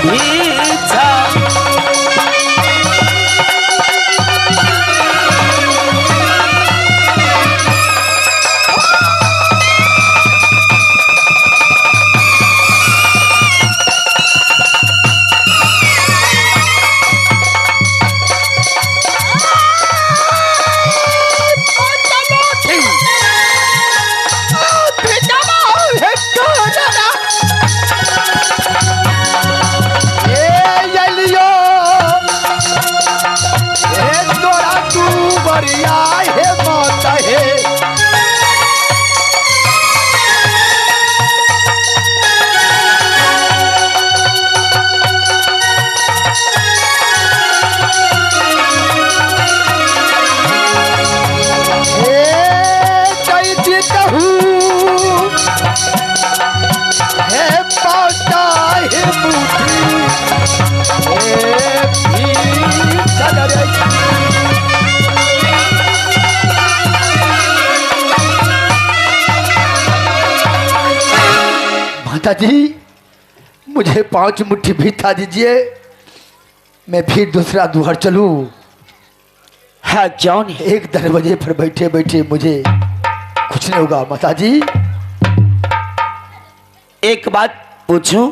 भीछा माता जी, मुझे 5 मुट्ठी भीता दीजिए, मैं फिर दूसरा दुहर चलूं। हाँ क्यों नहीं? एक दरवाजे पर बैठे बैठे मुझे कुछ नहीं होगा माता जी। एक बात पूछूं?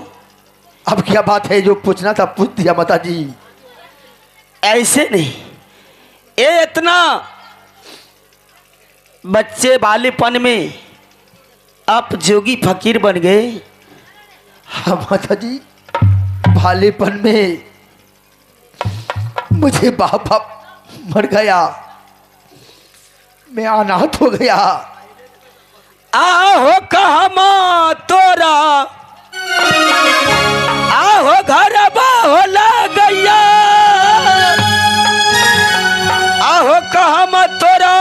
अब क्या बात है? जो पूछना था पूछ दिया माता जी। ऐसे नहीं, ये इतना बच्चे बालेपन में आप जोगी फकीर बन गए। हाँ माता जी, बालेपन में मुझे बाप मर गया, मैं अनाथ हो गया। आहो कहमा तोरा, आहो घर बाहोला गैया, आहो कहमा तोरा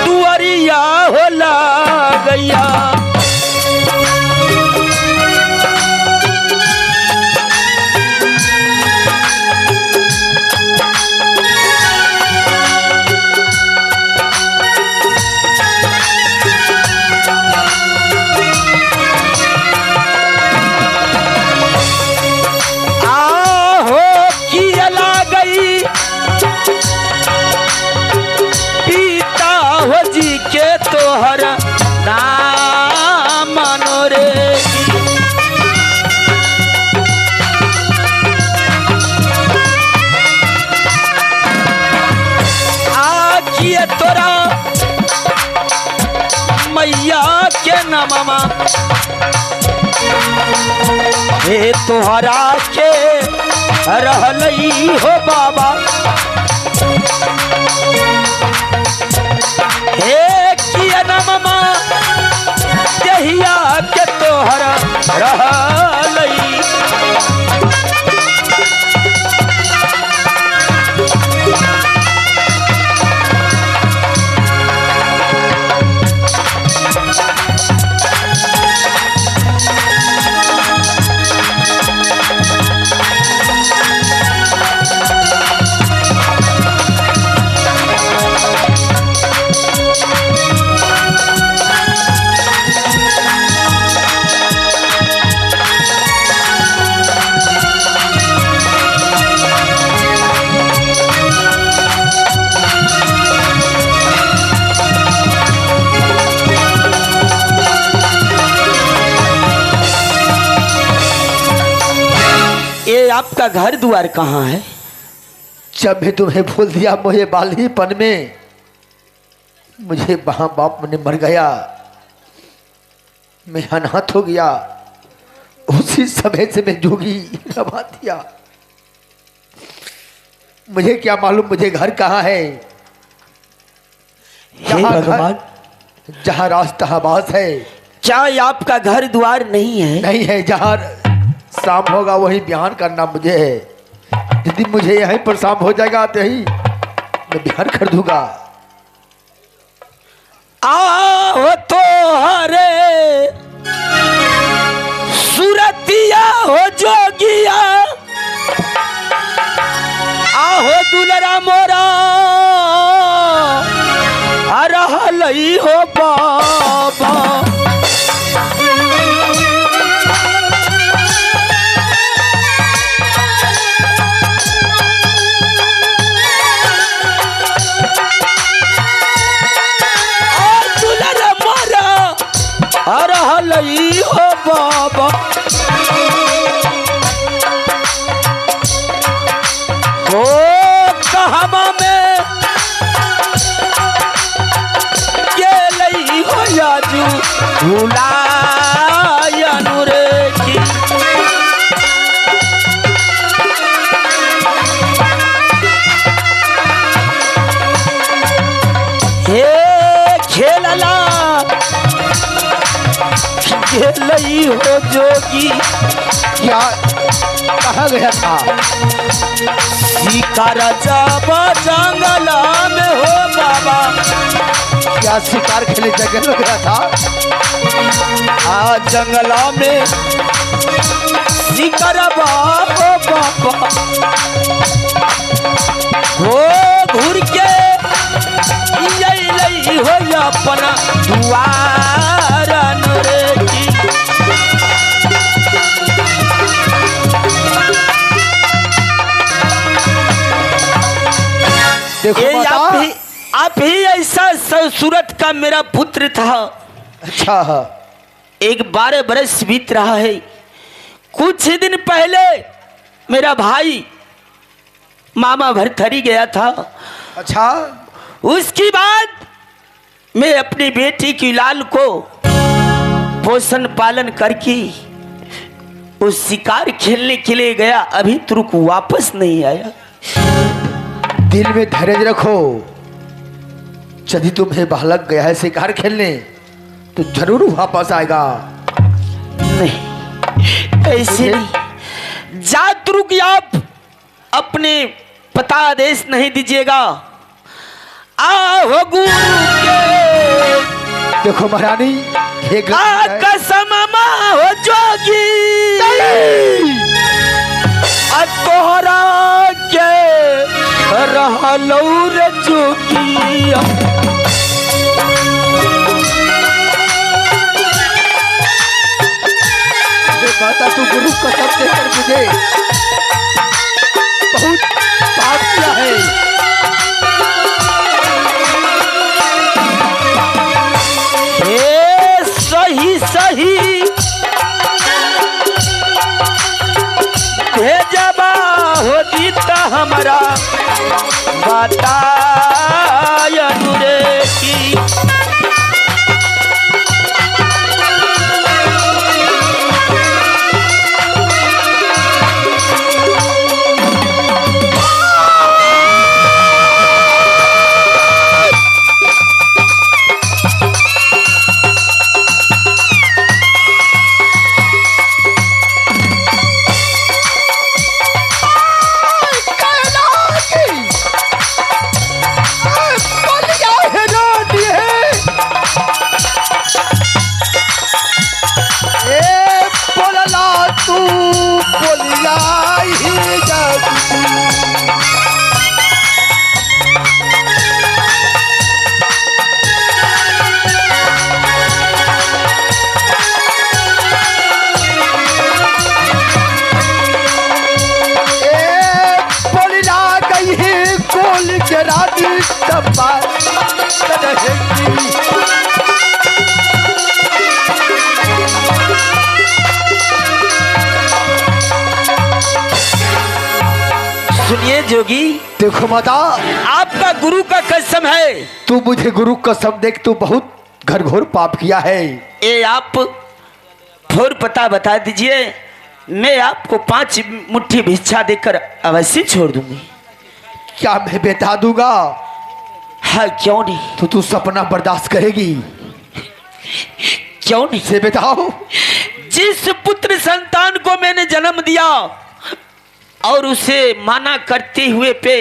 दुआरिया होला गैया। मैया के नममा हे तोहरा के रहलई हो बाबा, हे किया नममा देहिया के तोहरा रहलई। ये आपका घर द्वार कहाँ है? जब भी तुम्हें भूल दिया मुझे बालीपन में, मुझे वहां बाप ने मर गया, मैं अनाथ हो गया, उसी समय से मैं जोगी लगा दिया। मुझे क्या मालूम मुझे घर कहाँ है? जहाँ रास्ता आवास है। क्या आपका घर द्वार नहीं है? नहीं है, जहाँ शाम होगा वही बयान करना मुझे है। यदि मुझे यहीं पर शाम हो जाएगा तो ही मैं बयान कर दूंगा। आओ तो हरे सुरतिया हो जोगिया, आहो दुलरा मोरा रहलई हो बाबा। रहलई हो बाबा हो कहवा में गेलई हो याजू भुलायनु रे की हे खेलला खेलई हो जोगी क्या कहाँ गया था? शिकार जब जंगला में हो बाबा क्या शिकार खेले जंगल में गया था? जंगला में शिकार बाबा बाबा हो घूर के लई हो अपना दुआर रे की देखो ये माता। आप ही ऐसा सूरत का मेरा पुत्र था। अच्छा है। एक 12 बरस बीत रहा है। कुछ ही दिन पहले मेरा भाई मामा भरथरी गया था। अच्छा उसके बाद मैं अपनी बेटी की लाल को पोषण पालन करके उस शिकार खेलने के लिए गया, अभी तुरक वापस नहीं आया। दिल में धैर्य रखो, यदि तुम्हें बालक गया है शिकार खेलने तो जरूर वापस आएगा। नहीं ऐसे नहीं, जात रुक आप अपने पता आदेश नहीं दीजिएगा। आओ गुरु के देखो महारानी ये कसम हो जोगी तोहरा के रहलौ रे जोगी माता तू गुरु कसम देकर मुझे बहुत पाप किया है। सही सही भेजबा हो दीता हमारा बतायनु रे की सुनिए जोगी, देखो माता आपका गुरु का कसम है, तू मुझे गुरु कसम देख तू बहुत घनघोर पाप किया है। ये आप फोर पता बता दीजिए, मैं आपको 5 मुट्ठी भिक्षा देकर अवश्य छोड़ दूंगी। क्या मैं बता दूंगा? हाँ क्यों नहीं। तो तू सपना बर्दाश्त करेगी? क्यों नहीं से बताओ। जिस पुत्र संतान को मैंने जन्म दिया और उसे माना करते हुए पे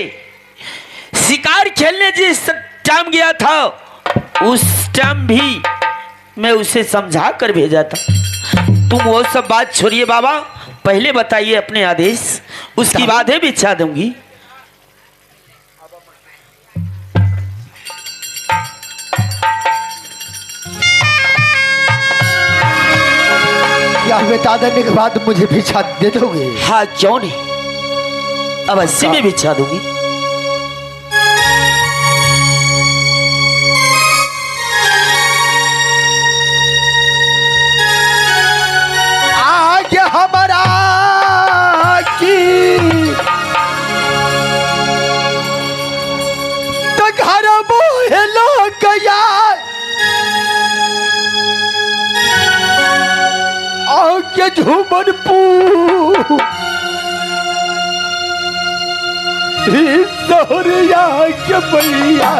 शिकार खेलने जिस टाइम गया था, उस टाइम भी मैं उसे समझा कर भेजा था। तुम वो सब बात छोड़िए बाबा, पहले बताइए अपने आदेश, उसकी बाद है भिक्षा दूंगी। क्या बता देने के बाद मुझे भिक्षा दे दोगे? हाँ क्यों नहीं, अवश्य मैं भिक्षा दूंगी। के झूमनपुर सोहरिया के मैया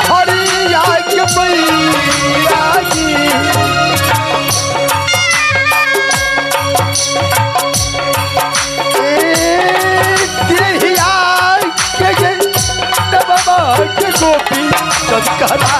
हरिया के मैया के गोपी शंकरा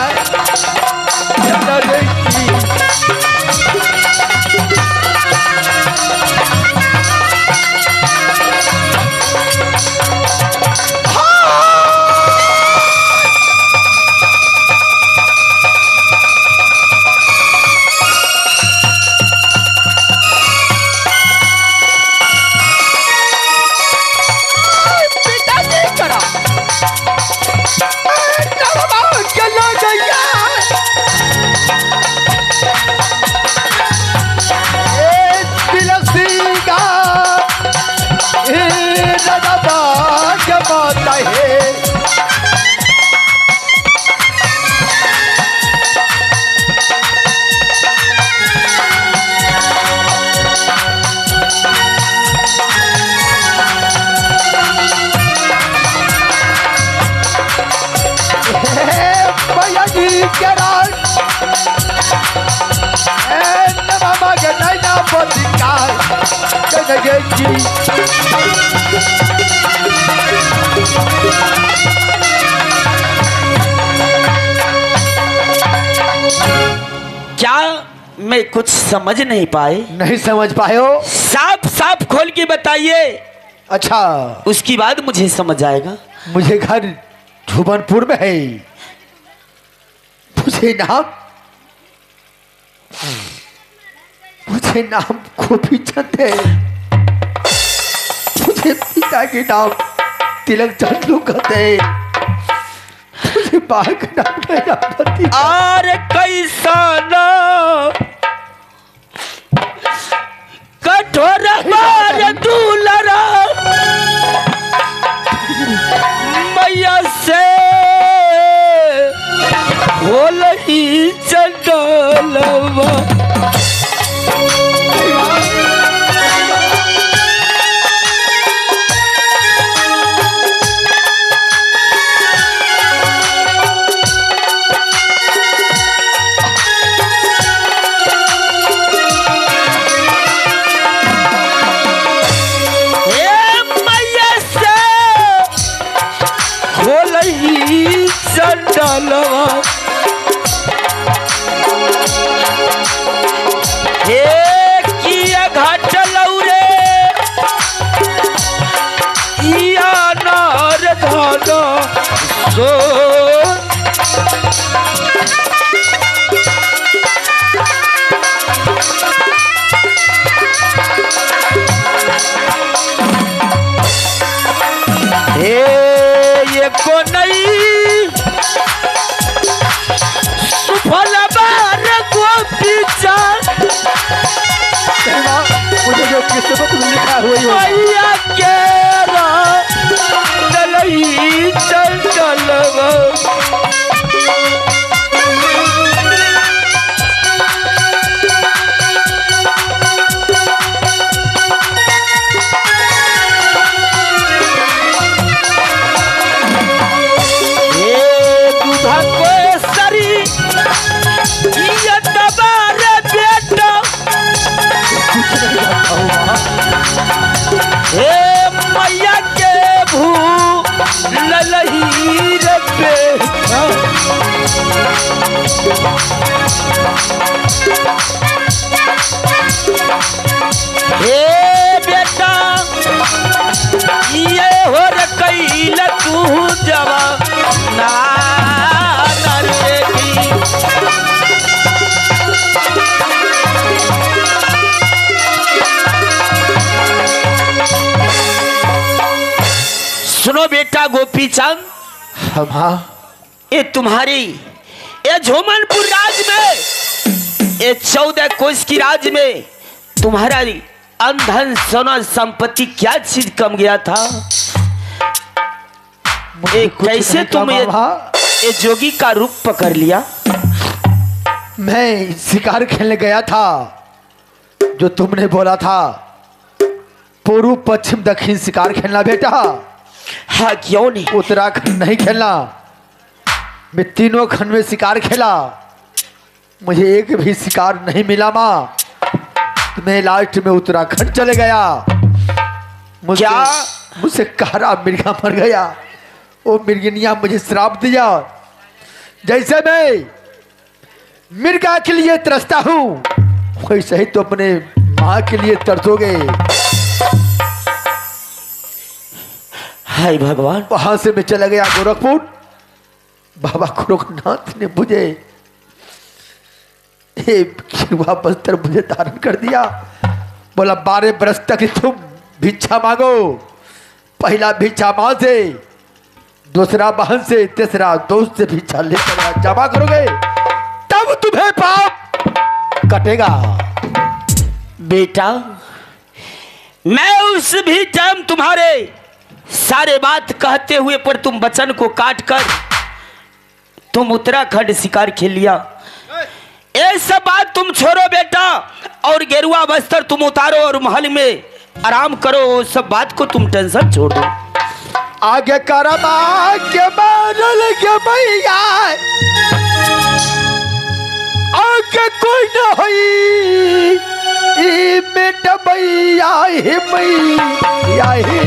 क्या मैं कुछ समझ नहीं पाए? नहीं समझ पाए हो? साफ साफ खोल के बताइए। अच्छा, उसकी बाद मुझे समझ आएगा। मुझे घर झूमनपुर में है। मुझे नाम गोपी चंद है। मुझे पिता के नाम तिलक चंद कहते हैं। मुझे बाल का नाम प्रजापति। और कैसा ना कठोर मार दूलरा मैया से होल ही चंडलवा। ये को नहीं सुफल बार गोपी चंद। मुझे जो किस्मत में लिखा हुआ है मैया के दलई चंचलवा। मैया के भू ललही रे बेटा ये हो रे कैल तू जवा ना सुनो बेटा गोपी चंद। हाँ, ये तुम्हारी ये झूमनपुर राज में ये 14 कोस की राज में तुम्हारा अंधन सोना संपत्ति क्या चीज कम गया था? मुझे कुछ कैसे नहीं तुम कहा बाबा। ये जोगी का रूप पकड़ लिया? मैं शिकार खेलने गया था, जो तुमने बोला था पूर्व पश्चिम दक्षिण शिकार खेलना बेटा। हाँ क्यों नहीं? उत्तराखंड नहीं खेलना। मैं तीनों खंड में शिकार खेला, मुझे एक भी शिकार नहीं मिला माँ। तो मैं लास्ट में उत्तराखंड चले गया। मुझसे कारा मिर्गा मर गया। वो मिर्गिनिया मुझे श्राप दिया। जैसे मैं मिर्गा के लिए तरसता हूँ, वैसे ही तो अपने माँ के लिए तरसोगे। हाय भगवान। वहां से मैं चला गया गोरखपुर। बाबा गोरखनाथ ने मुझे बस्तर मुझे धारण कर दिया। बोला 12 बरस तक तुम भिक्षा मांगो। पहला भिक्षा मां से, दूसरा बहन से, तीसरा दोस्त से भिक्षा लेकर जमा करोगे, तब तुम्हें पाप कटेगा। बेटा मैं उस भी टाइम तुम्हारे सारे बात कहते हुए पर तुम वचन को काट कर तुम उत्तराखंड शिकार खेल लिया। ये सब बात तुम छोड़ो बेटा, और गेरुआ बस्तर तुम उतारो और महल में आराम करो। वो सब बात को तुम टेंशन छोड़ दो। आगे करमा के मारल के भैया, आगे कोई न होई ई बेटा भैया हे मैया हे।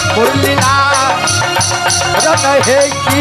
मुरलीला रहे की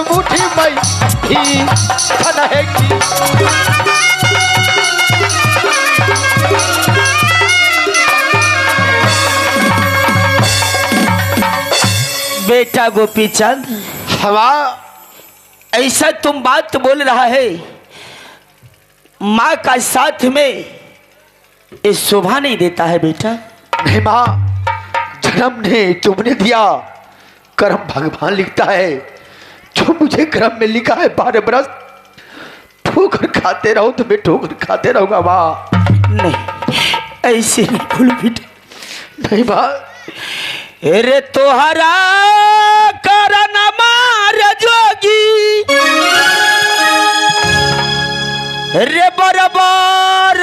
मुठी मई भी की। बेटा गोपी चंद, हवा ऐसा तुम बात बोल रहा है, माँ का साथ में ये शोभा नहीं देता है बेटा। नहीं माँ, जन्म ने तुमने दिया, कर्म भगवान लिखता है। जो मुझे कर्म में लिखा है 12 बरस ठोकर खाते रहो, तो मैं ठोकर खाते रहूंगा माँ। नहीं ऐसे नहीं बोल बेटा। नहीं माँ, रे तोहरा करन मार जोगी रे बरबार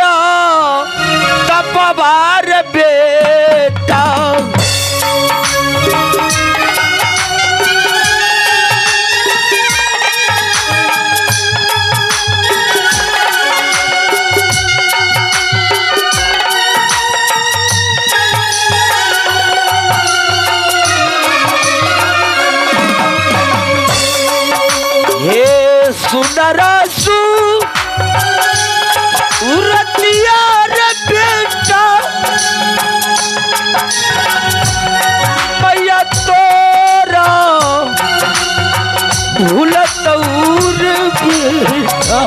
तपबार बेटा। सुंदरसु उरतिया रे बेटा, मैया तोरा भूलत उर बेटा।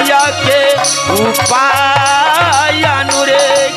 जिया के उपाय अनुरे